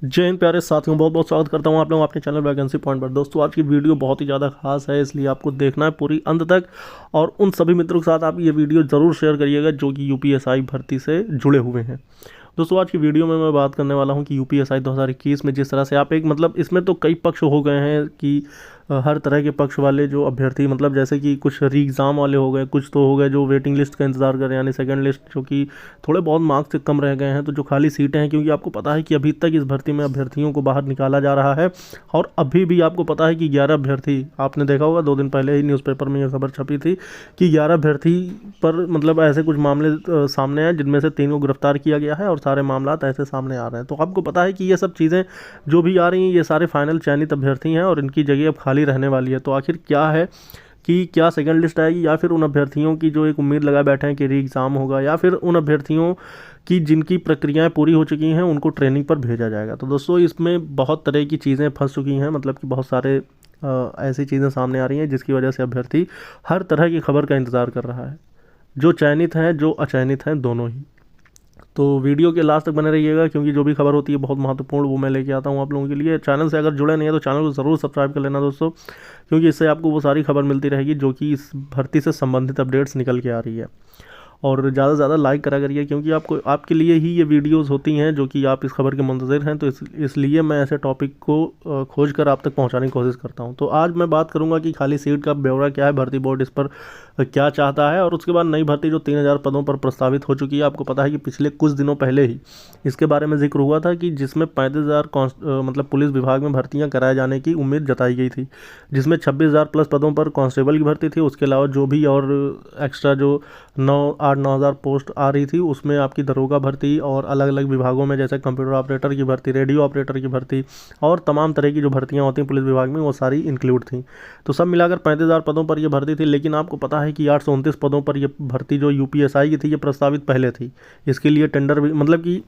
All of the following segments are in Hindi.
जय हिंद प्यारे साथियों, बहुत बहुत स्वागत करता हूं आप लोगों अपने चैनल वैकेंसी पॉइंट पर। दोस्तों आज की वीडियो बहुत ही ज़्यादा खास है, इसलिए आपको देखना है पूरी अंत तक। और उन सभी मित्रों के साथ आप ये वीडियो ज़रूर शेयर करिएगा जो कि यूपीएसआई भर्ती से जुड़े हुए हैं। दोस्तों आज की वीडियो में मैं बात करने वाला हूं कि यूपीएसआई 2021 में जिस तरह से आप एक इसमें तो कई पक्ष हो गए हैं कि हर तरह के पक्ष वाले जो अभ्यर्थी जैसे कि कुछ री एग्ज़ाम वाले हो गए, कुछ तो हो गए जो वेटिंग लिस्ट का इंतज़ार कर रहे हैं, यानी सेकंड लिस्ट जो कि थोड़े बहुत मार्क्स से कम रह गए हैं, तो जो खाली सीटें हैं, क्योंकि आपको पता है कि अभी तक इस भर्ती में अभ्यर्थियों को बाहर निकाला जा रहा है। और अभी भी आपको पता है कि 11 अभ्यर्थी, आपने देखा होगा 2 दिन पहले ही न्यूज़पेपर में यह खबर छपी थी कि 11 अभ्यर्थी पर ऐसे कुछ मामले सामने आए जिनमें से 3 को गिरफ्तार किया गया है और सारे मामला ऐसे सामने आ रहे हैं। तो आपको पता है कि ये सब चीज़ें जो भी आ रही हैं ये सारे फाइनल चयनित अभ्यर्थी हैं और इनकी जगह अब खाली रहने वाली है। तो आखिर क्या है कि क्या सेकंड लिस्ट आएगी, या फिर उन अभ्यर्थियों की जो एक उम्मीद लगा बैठे हैं कि री एग्ज़ाम होगा, या फिर उन अभ्यर्थियों की जिनकी प्रक्रियाएं पूरी हो चुकी हैं उनको ट्रेनिंग पर भेजा जाएगा। तो दोस्तों इसमें बहुत तरह की चीज़ें फंस चुकी हैं, कि बहुत सारे ऐसी चीज़ें सामने आ रही हैं जिसकी वजह से अभ्यर्थी हर तरह की खबर का इंतज़ार कर रहा है, जो चयनित हैं जो अचयनित हैं दोनों ही। तो वीडियो के लास्ट तक बने रहिएगा, क्योंकि जो भी खबर होती है बहुत महत्वपूर्ण वो मैं लेके आता हूँ आप लोगों के लिए। चैनल से अगर जुड़े नहीं है तो चैनल को ज़रूर सब्सक्राइब कर लेना दोस्तों, क्योंकि इससे आपको वो सारी खबर मिलती रहेगी जो कि इस भर्ती से संबंधित अपडेट्स निकल के आ रही है। और ज़्यादा से ज़्यादा लाइक करा करिए, क्योंकि आपको आपके लिए ही ये वीडियोस होती हैं जो कि आप इस खबर के मुंतज़िर हैं। तो इसलिए मैं ऐसे टॉपिक को खोज कर आप तक पहुंचाने की कोशिश करता हूं। तो आज मैं बात करूंगा कि खाली सीट का ब्यौरा क्या है, भर्ती बोर्ड इस पर क्या चाहता है, और उसके बाद नई भर्ती जो 3000 पदों पर प्रस्तावित हो चुकी है। आपको पता है कि पिछले कुछ दिनों पहले ही इसके बारे में जिक्र हुआ था कि जिसमें 35,000 पुलिस विभाग में भर्तियाँ कराए जाने की उम्मीद जताई गई थी, जिसमें 26,000 प्लस पदों पर कांस्टेबल की भर्ती थी। उसके अलावा जो भी और एक्स्ट्रा जो 9,000 पोस्ट आ रही थी उसमें आपकी दरोगा भर्ती और अलग अलग विभागों में जैसे कंप्यूटर ऑपरेटर की भर्ती, रेडियो ऑपरेटर की भर्ती और तमाम तरह की जो भर्तियां होती हैं पुलिस विभाग में वो सारी इंक्लूड थी। तो सब मिलाकर 35,000 पदों पर यह भर्ती थी। लेकिन आपको पता है कि 829 पदों पर यह भर्ती जो यूपीएसआई की थी ये प्रस्तावित पहले थी। इसके लिए टेंडर भी कि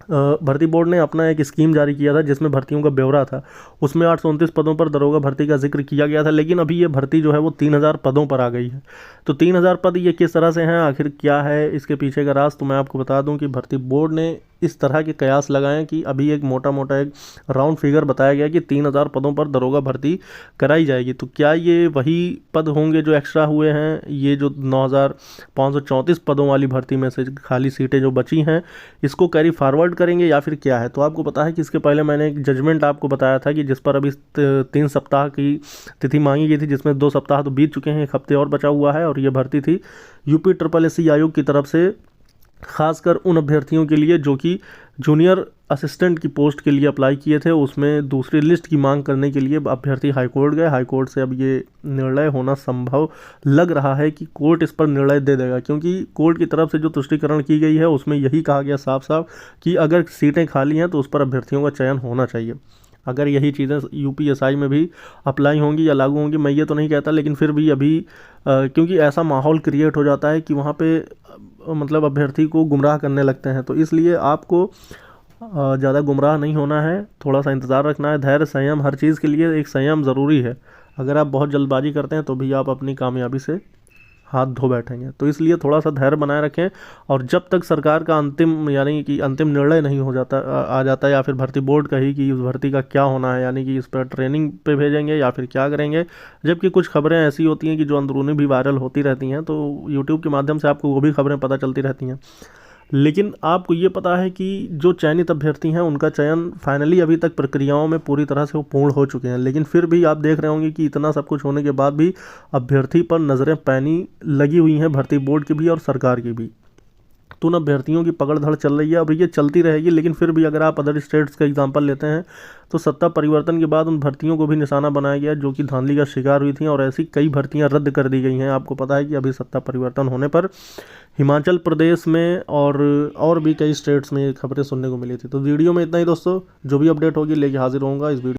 भर्ती बोर्ड ने अपना एक स्कीम जारी किया था जिसमें भर्तियों का ब्यौरा था। उसमें 829 पदों पर दरोगा भर्ती का जिक्र किया गया था। लेकिन अभी ये भर्ती जो है वो 3,000 पदों पर आ गई है। तो 3,000 पद ये किस तरह से हैं, आखिर क्या है इसके पीछे का राज, तो मैं आपको बता दूं कि भर्ती बोर्ड ने इस तरह के कयास लगाएं कि अभी एक मोटा मोटा एक राउंड फिगर बताया गया कि 3,000 पदों पर दरोगा भर्ती कराई जाएगी। तो क्या ये वही पद होंगे जो एक्स्ट्रा हुए हैं, ये जो 9,534 पदों वाली भर्ती में से खाली सीटें जो बची हैं इसको कैरी फॉरवर्ड करेंगे, या फिर क्या है? तो आपको पता है कि इसके पहले मैंने एक जजमेंट आपको बताया था कि जिस पर अभी 3 सप्ताह की तिथि मांगी गई थी, जिसमें 2 सप्ताह तो बीत चुके हैं, 1 हफ्ते और बचा हुआ है। और ये भर्ती थी UPSSC आयोग की तरफ से खासकर उन अभ्यर्थियों के लिए जो कि जूनियर असिस्टेंट की पोस्ट के लिए अप्लाई किए थे। उसमें दूसरी लिस्ट की मांग करने के लिए अभ्यर्थी हाईकोर्ट गए। हाईकोर्ट से अब ये निर्णय होना संभव लग रहा है कि कोर्ट इस पर निर्णय दे देगा, क्योंकि कोर्ट की तरफ से जो तुष्टिकरण की गई है उसमें यही कहा गया साफ साफ कि अगर सीटें खाली हैं तो उस पर अभ्यर्थियों का चयन होना चाहिए। अगर यही चीज़ें यूपीएसआई में भी अप्लाई होंगी या लागू होंगी, मैं ये तो नहीं कहता, लेकिन फिर भी अभी क्योंकि ऐसा माहौल क्रिएट हो जाता है कि वहाँ पे अभ्यर्थी को गुमराह करने लगते हैं। तो इसलिए आपको ज़्यादा गुमराह नहीं होना है, थोड़ा सा इंतज़ार रखना है, धैर्य संयम, हर चीज़ के लिए एक संयम ज़रूरी है। अगर आप बहुत जल्दबाजी करते हैं तो भी आप अपनी कामयाबी से हाथ धो बैठेंगे। तो इसलिए थोड़ा सा धैर्य बनाए रखें, और जब तक सरकार का अंतिम निर्णय नहीं हो जाता आ जाता है, या फिर भर्ती बोर्ड का ही कि इस भर्ती का क्या होना है, यानी कि इस पर ट्रेनिंग पे भेजेंगे या फिर क्या करेंगे। जबकि कुछ खबरें ऐसी होती हैं कि जो अंदरूनी भी वायरल होती रहती हैं, तो यूट्यूब के माध्यम से आपको वो भी खबरें पता चलती रहती हैं। लेकिन आपको ये पता है कि जो चयनित अभ्यर्थी हैं उनका चयन फाइनली अभी तक प्रक्रियाओं में पूरी तरह से वो पूर्ण हो चुके हैं। लेकिन फिर भी आप देख रहे होंगे कि इतना सब कुछ होने के बाद भी अभ्यर्थी पर नज़रें पैनी लगी हुई हैं, भर्ती बोर्ड की भी और सरकार की भी। तो उन अभ्यर्थियों की पकड़ धड़ चल रही है, अब ये चलती रहेगी। लेकिन फिर भी अगर आप अदर स्टेट्स का एग्जांपल लेते हैं तो सत्ता परिवर्तन के बाद उन भर्तियों को भी निशाना बनाया गया जो कि धांधली का शिकार हुई थी, और ऐसी कई भर्तियां रद्द कर दी गई हैं। आपको पता है कि अभी सत्ता परिवर्तन होने पर हिमाचल प्रदेश में और भी कई स्टेट्स में खबरें सुनने को मिली थी। तो वीडियो में इतना ही दोस्तों, जो भी अपडेट होगी लेके हाजिर होऊंगा इस वीडियो।